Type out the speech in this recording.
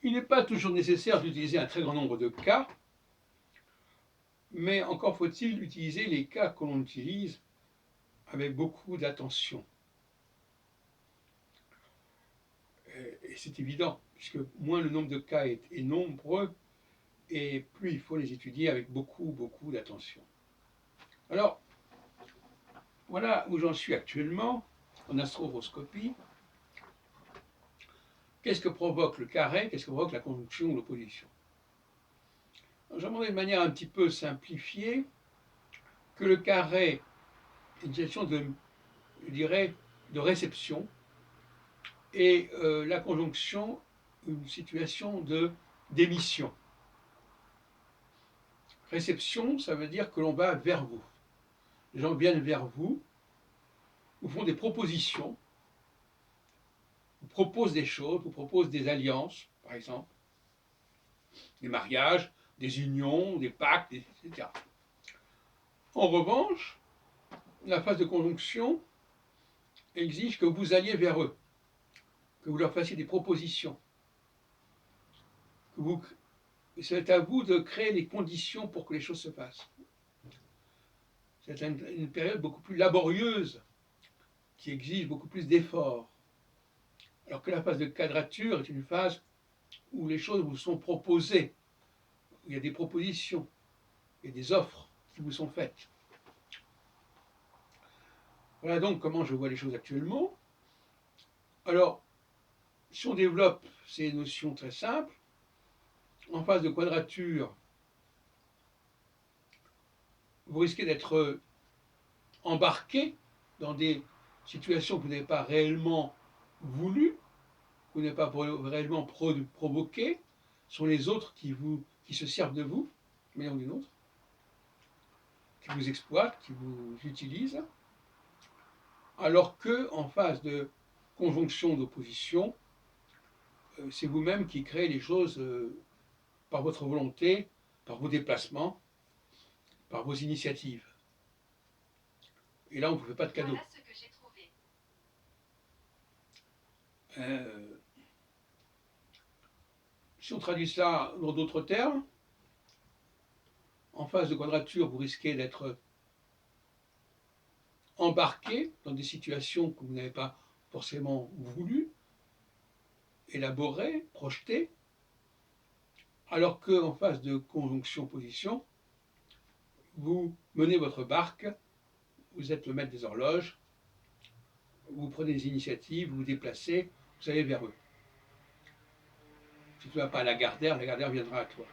Il n'est pas toujours nécessaire d'utiliser un très grand nombre de cas, mais encore faut-il utiliser les cas que l'on utilise avec beaucoup d'attention. Et c'est évident, puisque moins le nombre de cas est nombreux, et plus il faut les étudier avec beaucoup d'attention. Alors, voilà où j'en suis actuellement en astrophoskopie. Qu'est-ce que provoque le carré? Qu'est-ce que provoque la conjonction ou l'opposition? J'en montre de manière un petit peu simplifiée que le carré est une situation de, je dirais, de réception, et la conjonction une situation d'émission. Réception, ça veut dire que l'on va vers vous. Les gens viennent vers vous, vous font des propositions, vous proposent des choses, vous proposent des alliances, par exemple, des mariages, des unions, des pactes, etc. En revanche, la phase de conjonction exige que vous alliez vers eux, que vous leur fassiez des propositions, c'est à vous de créer les conditions pour que les choses se passent. C'est une période beaucoup plus laborieuse, qui exige beaucoup plus d'efforts. Alors que la phase de quadrature est une phase où les choses vous sont proposées, où il y a des propositions, il y a des offres qui vous sont faites. Voilà donc comment je vois les choses actuellement. Alors, si on développe ces notions très simples, en phase de quadrature, vous risquez d'être embarqué dans des situations que vous n'avez pas réellement voulues, que vous n'avez pas réellement provoquées, ce sont les autres qui se servent de vous, d'une manière ou d'une autre, qui vous exploitent, qui vous utilisent, alors que en phase de conjonction d'opposition, c'est vous-même qui créez les choses par votre volonté, par vos déplacements, par vos initiatives. Et là, on ne vous fait pas de cadeau. Voilà ce que j'ai trouvé. Si on traduit cela dans d'autres termes, en phase de quadrature, vous risquez d'être embarqué dans des situations que vous n'avez pas forcément voulu, élaborées, projetées, alors qu'en phase de conjonction-position, vous menez votre barque, vous êtes le maître des horloges, vous prenez des initiatives, vous vous déplacez, vous allez vers eux. Si tu ne vas pas à la Gardère viendra à toi.